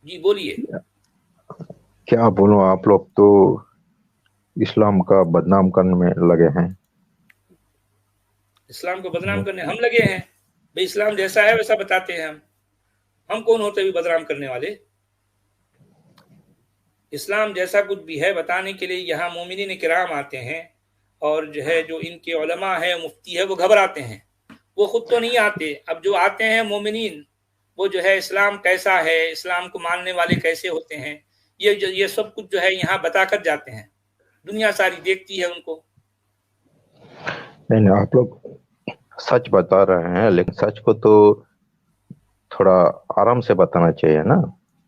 جی بولیے. کیا بولوں، آپ لوگ تو اسلام کا بدنام کرنے میں لگے ہیں. اسلام کو بدنام کرنے ہم لگے ہیں؟ بھائی اسلام جیسا ہے ویسا بتاتے ہیں ہم کون ہوتے بھی بدنام کرنے والے؟ اسلام جیسا کچھ بھی ہے بتانے کے لیے یہاں مومنین کرام آتے ہیں، اور جو ہے جو ان کے علماء ہے مفتی ہے وہ گھبراتے ہیں، وہ خود تو نہیں آتے. اب جو آتے ہیں مومنین وہ جو ہے اسلام کیسا ہے، اسلام کو ماننے والے کیسے ہوتے ہیں، یہ سب کچھ جو ہے یہاں بتا کر جاتے ہیں. دنیا ساری دیکھتی ہے ان کو. نہیں، آپ لوگ سچ بتا رہے ہیں، لیکن سچ کو تو تھوڑا آرام سے بتانا چاہیے نا.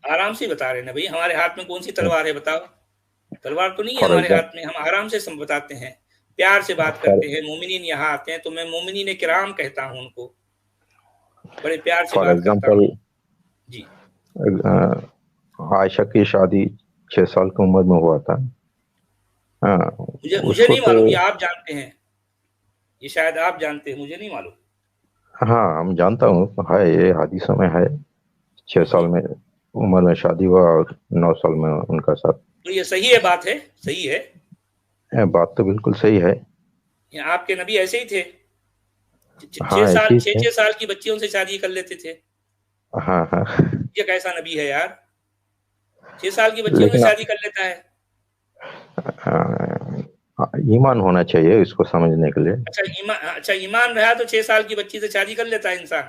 آرام سے بتا رہے ہیں بھائی، ہمارے ہاتھ میں کون سی تلوار ہے بتاؤ؟ تلوار تو نہیں ہے فار ہمارے ہاتھ ایگزامپل میں، ہم آرام سے بتاتے ہیں، پیار سے بات کرتے ہیں. مومنین یہاں آتے ہیں تو میں مومنین کرام کہتا ہوں ان کو، بڑے پیار سے فار بات کرتا ایگزامپل ہوں. جی عائشہ کی شادی 6 سال کی عمر میں ہوا تھا. ہاں، اس مجھے کو نہیں تو معلوم، یہ آپ جانتے ہیں، یہ شاید آپ جانتے ہیں، مجھے نہیں معلوم. ہاں ہم جانتا ہوں، ہے یہ حدیثوں میں ہے. 6 سال میں عمر میں شادی ہوا اور 9 سال میں ان کا ساتھ. تو یہ صحیح ہے، بات ہے، صحیح ہے. بات تو بالکل صحیح ہے. یہ آپ کے نبی ایسے ہی تھے، ہاں ایسے ہی تھے. 6 سال کی بچیوں سے شادی کر لیتے تھے. ہاں ہاں، یہ کیسا نبی ہے یار، 6 سال کی بچیوں سے لیکن شادی کر لیتا ہے؟ ایمان ہونا چاہیے اس کو سمجھنے کے لیے. اچھا ایمان رہا تو 6 سال کی بچی سے شادی کر لیتا ہے انسان؟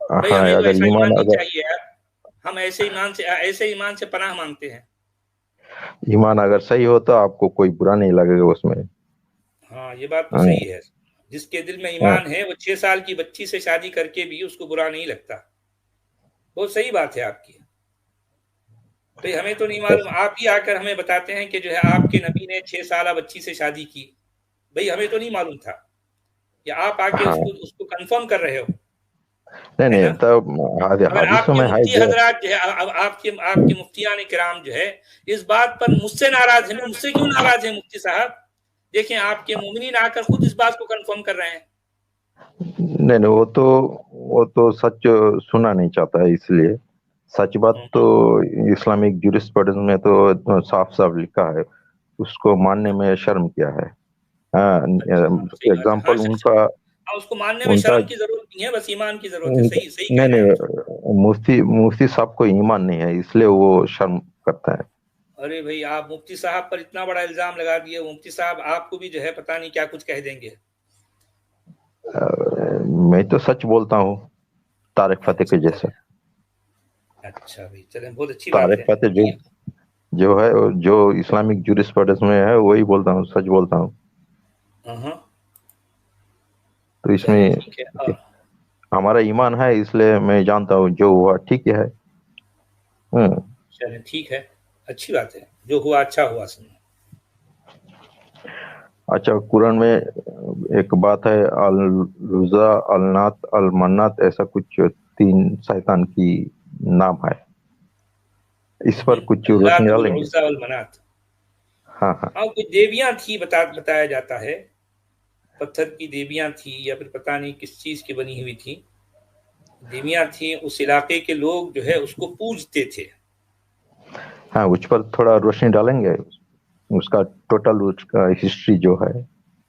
بھائی ہاں ہمیں تو اگر ایسا ایمان ایمان نہیں اگر چاہیے یار. ہم ایسے ایمان سے پناہ مانگتے ہیں. ایمان اگر صحیح ہو تو آپ کو کوئی برا نہیں لگے گا اس میں. ہاں یہ بات تو ہاں، صحیح ہے. جس کے دل میں ہاں، ایمان ہے وہ 6 سال کی بچی سے شادی کر کے بھی اس کو برا نہیں لگتا. بہت صحیح بات ہے آپ کی. بھئی ہمیں تو نہیں معلوم، آپ ہی آ کر ہمیں بتاتے ہیں کہ جو ہے آپ کے نبی نے 6 سالہ بچی سے شادی کی. بھئی ہمیں تو نہیں معلوم تھا، یا آپ آ کے ہاں. اس کو کنفرم کر رہے ہو، نہیں ہے نا؟ نہیں، تب اگر آپ حدیثوں کے میں ہے مفتی جو. حضرات جو ہے، اب آپ کے مفتیان کرام جو ہے اس بات پر مجھ سے ناراض ہیں، مجھ سے کیوں ناراض ہیں مفتی صاحب؟ دیکھیں آپ کے مومنین آ کر خود اس بات کو کنفرم کر رہے ہیں. نہیں نہیں، وہ تو سچ سنا نہیں چاہتا ہے، اس لیے سچ بات تو اسلامک جورسپروڈنس میں تو صاف صاف لکھا ہے، اس کو ماننے میں شرم کیا ہے. ہاں، اچھا ہاں صحیح بات ہے. ہاں ایگزامپل اس کو ماننے میں ان کا شرم کی ضرورت نہیں ہے، بس ایمان کی ضرورت ہے. صحیح صحیح کہہ نہیں رہے ہیں آپ. نہیں، مفتی صاحب کو ایمان نہیں ہے، اس لیے وہ شرم کرتا ہے. ارے بھائی آپ مفتی صاحب پر اتنا بڑا الزام لگا دیے، مفتی صاحب آپ کو بھی جو ہے پتہ نہیں کیا کچھ کہہ دیں گے. میں تو سچ بولتا ہوں، طارق فتح کے اچھا جیسا. اچھا بھائی چلیں، بہت اچھی بات طارق ہے. فتح جو ہے، جو اسلامک جورسپروڈنس میں ہے وہی بولتا ہوں، سچ بولتا ہوں. ہاں تو اس میں چلیے ٹھیک ہے. ہمارا ایمان ہے، اس لیے میں جانتا ہوں جو ہوا ٹھیک ہے. چلیں ٹھیک ہے، اچھی بات ہے، جو ہوا اچھا ہوا. سنیں اچھا، قرآن میں ایک بات ہے، العزا، النات، المنات، ایسا کچھ 3 شیطان کی نام ہے. اس پر کچھ روشنی اللات ڈالیں گے؟ والعزیٰ والمنات. ہاں ہاں. ہاں کچھ دیویاں تھی، بتایا جاتا ہے، پتھر کی دیویاں تھی یا پھر پتہ نہیں کس چیز کی بنی ہوئی تھی. دیویاں تھیں، اس علاقے کے لوگ جو ہے اس کو پوجتے تھے. ہاں، اس پر تھوڑا روشنی ڈالیں گے، اس کا ٹوٹل اس کا ہسٹری جو ہے.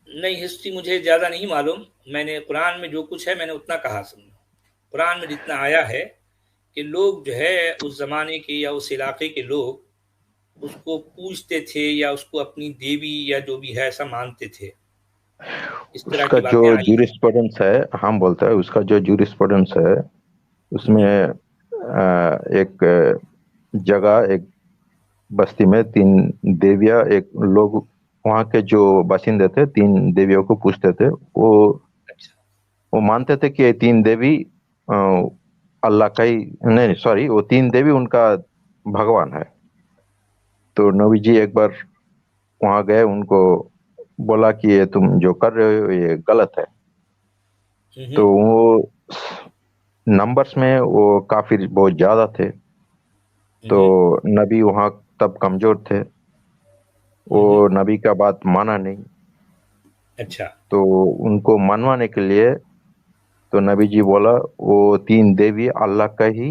نہیں ہسٹری مجھے زیادہ نہیں معلوم، میں نے قرآن میں جو کچھ ہے میں نے اتنا کہا. سنو، قرآن میں جتنا آیا ہے کہ لوگ جو ہے اس زمانے کے یا اس علاقے کے لوگ اس کو پوجتے تھے یا اس کو اپنی دیوی یا جو بھی ہے ایسا مانتے تھے. اس اس طرح کا کی جو باتیں آئی ہیں. جورسپروڈنس ہے، ہم بولتے ہیں اس کا جو جورسپروڈنس ہے، اس میں ایک جگہ، ایک بستی میں 3 دیویاں، ایک لوگ وہاں کے جو باشندے تھے 3 دیویوں کو پوجتے تھے. اچھا وہ مانتے تھے کہ 3 دیوی اللہ کا ہی، نہیں سوری، وہ 3 دیوی ان کا بھگوان ہے. تو نبی جی ایک بار وہاں گئے، ان کو بولا کہ یہ تم جو کر رہے ہو یہ غلط ہے. تو وہ نمبرز میں وہ کافر بہت زیادہ تھے، تو نبی وہاں تب کمزور تھے، وہ نبی کا بات مانا نہیں. اچھا تو ان کو منوانے کے لیے تو نبی جی بولا وہ 3 دیوی اللہ کا ہی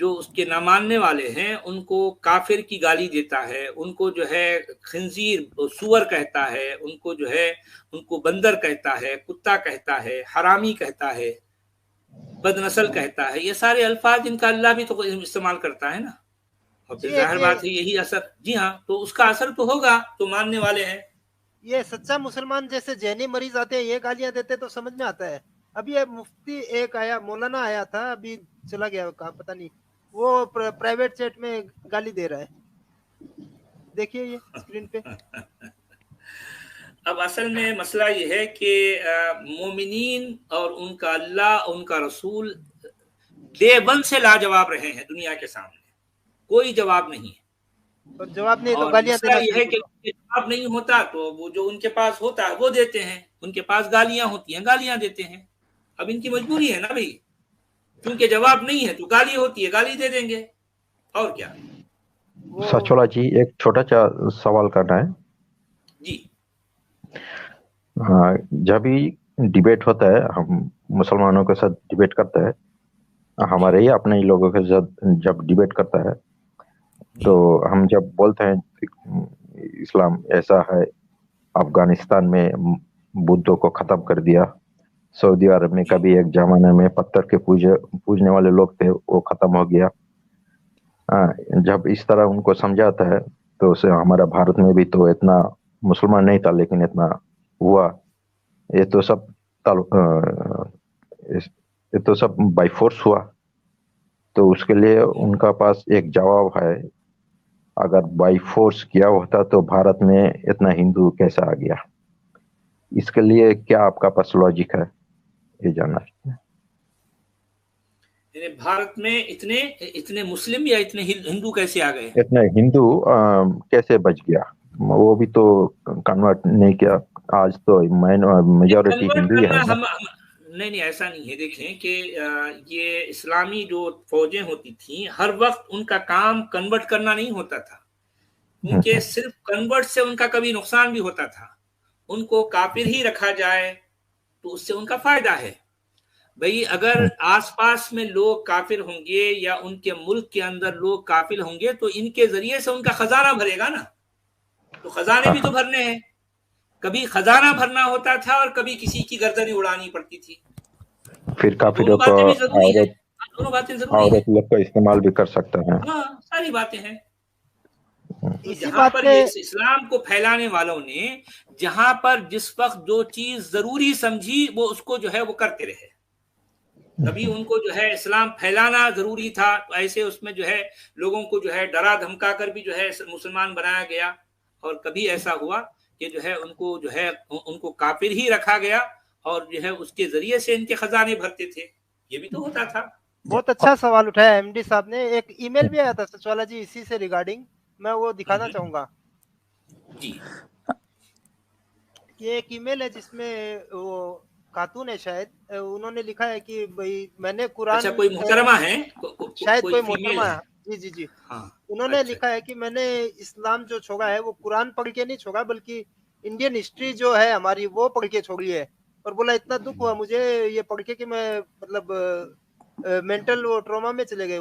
جو اس کے نہ ماننے والے ہیں ان کو کافر کی گالی دیتا ہے، ان کو جو ہے خنزیر سور کہتا ہے، ان کو جو ہے ان کو بندر کہتا ہے، کتا کہتا ہے، حرامی کہتا ہے، بد نسل کہتا ہے، یہ سارے الفاظ ان کا اللہ بھی تو استعمال کرتا ہے نا، اور پھر ظاہر بات ہے یہی اثر، جی ہاں، تو اس کا اثر تو ہوگا، تو ماننے والے ہیں۔ یہ سچا مسلمان جیسے جینی مریض آتے ہیں یہ گالیاں دیتے تو سمجھ میں آتا ہے۔ ابھی مفتی ایک آیا، مولانا آیا تھا، ابھی چلا گیا، کہاں پتہ نہیں، وہ پرائیویٹ چیٹ میں گالی دے رہا ہے، دیکھیے یہ اسکرین پہ۔ اب اصل میں مسئلہ یہ ہے کہ مومنین اور ان کا اللہ، ان کا رسول ڈے ون سے لاجواب رہے ہیں دنیا کے سامنے، کوئی جواب نہیں ہے، اور جواب نہیں تو اور گالیاں مسئلہ دینا یہ شروع ہے کر کہ جواب نہیں ہوتا تو وہ جو ان کے پاس ہوتا ہے وہ دیتے ہیں، ان کے پاس گالیاں ہوتی ہیں گالیاں دیتے ہیں، اب ان کی مجبوری ہے نا بھائی، کیونکہ جواب نہیں ہے تو گالی ہوتی ہے، گالی دے دیں گے، اور کیا۔ سچولا جی ایک چھوٹا سا سوال کرنا ہے جی، جب بھی ڈیبیٹ ہوتا ہے، ہم مسلمانوں کے ساتھ ڈیبیٹ کرتے ہیں، ہمارے ہی اپنے ہی لوگوں کے ساتھ جب ڈیبیٹ کرتا ہے تو ہم جب بولتے ہیں اسلام ایسا ہے، افغانستان میں بدھوں کو ختم کر دیا، سعودی عرب میں کبھی ایک زمانے میں پتھر کے پوجنے والے لوگ تھے وہ ختم ہو گیا، جب اس طرح ان کو سمجھاتا ہے تو اسے ہمارا بھارت میں بھی تو اتنا مسلمان نہیں تھا لیکن اتنا ہوا، یہ تو سب بائی فورس ہوا، تو اس کے لیے ان کا پاس ایک جواب ہے، اگر بائی فورس کیا ہوتا تو بھارت میں اتنا ہندو کیسا آ گیا؟ اس کے لیے کیا آپ کا پاس لاجک ہے، یہ جاننا چاہتے ہیں۔ بھارت میں اتنے مسلم یا اتنے ہندو کیسے آ گئے؟ اتنے ہندو کیسے بچ گیا؟ وہ بھی تو کنورٹ نہیں کیا، آج تو میجورٹی ہندو ہی ہے نا۔ نہیں ایسا نہیں ہے، دیکھیں کہ یہ اسلامی جو فوجیں ہوتی تھیں ہر وقت ان کا کام کنورٹ کرنا نہیں ہوتا تھا، کیونکہ صرف کنورٹ سے ان کا کبھی نقصان بھی ہوتا تھا، ان کو کافر ہی رکھا جائے تو اس سے ان کا فائدہ ہے بھئی، اگر آس پاس میں لوگ کافر ہوں گے یا ان کے ملک کے اندر لوگ کافر ہوں گے تو ان کے ذریعے سے ان کا خزانہ بھرے گا نا، تو خزانے بھی تو بھرنے ہیں، کبھی خزانہ بھرنا ہوتا تھا اور کبھی کسی کی گردنیں اڑانی پڑتی تھی، پھر دونوں باتیں بھی ضروری ہیں، دونوں باتیں ضروری ہیں، عورت لوگ کا استعمال بھی کر سکتا ہے، ہاں ساری باتیں ہیں۔ تو اسی جہاں بات پر پہ یہ اسلام کو پھیلانے والوں نے جہاں پر جس وقت جو چیز ضروری سمجھی وہ اس کو جو ہے وہ کرتے رہے، کبھی ان کو جو ہے اسلام پھیلانا ضروری تھا تو ایسے اس میں جو ہے لوگوں کو جو ہے ڈرا دھمکا کر بھی جو ہے مسلمان بنایا گیا، اور کبھی ایسا ہوا کہ جو ہے ان کو جو ہے ان کو کافر ہی رکھا گیا اور جو ہے اس کے ذریعے سے ان کے خزانے بھرتے تھے، یہ بھی تو ہوتا تھا۔ بہت اچھا سوال اٹھایا ایم ڈی صاحب نے، ایک ای میل بھی آیا تھا سچوالا جی اسی سے ریگارڈنگ، میں وہ دکھانا چاہوں گا۔ جی، یہ ایک ای میل ہے جس میں وہ خاتون ہے، شاید انہوں نے لکھا ہے کہ بھئی میں نے قرآن، اچھا کوئی محترمہ ہے، شاید کوئی فیمیل محترمہ ہے، ہے، جی ہاں، انہوں نے اچھا لکھا ہے کہ میں نے اسلام جو چھوڑا ہے وہ قرآن پڑھ کے نہیں چھوڑا بلکہ انڈین ہسٹری جو ہے ہماری وہ پڑھ کے چھوڑی ہے، اور بولا اتنا دکھ ہوا مجھے یہ پڑھ کے کہ میں مطلب مینٹل وہ ٹروما میں چلے گئے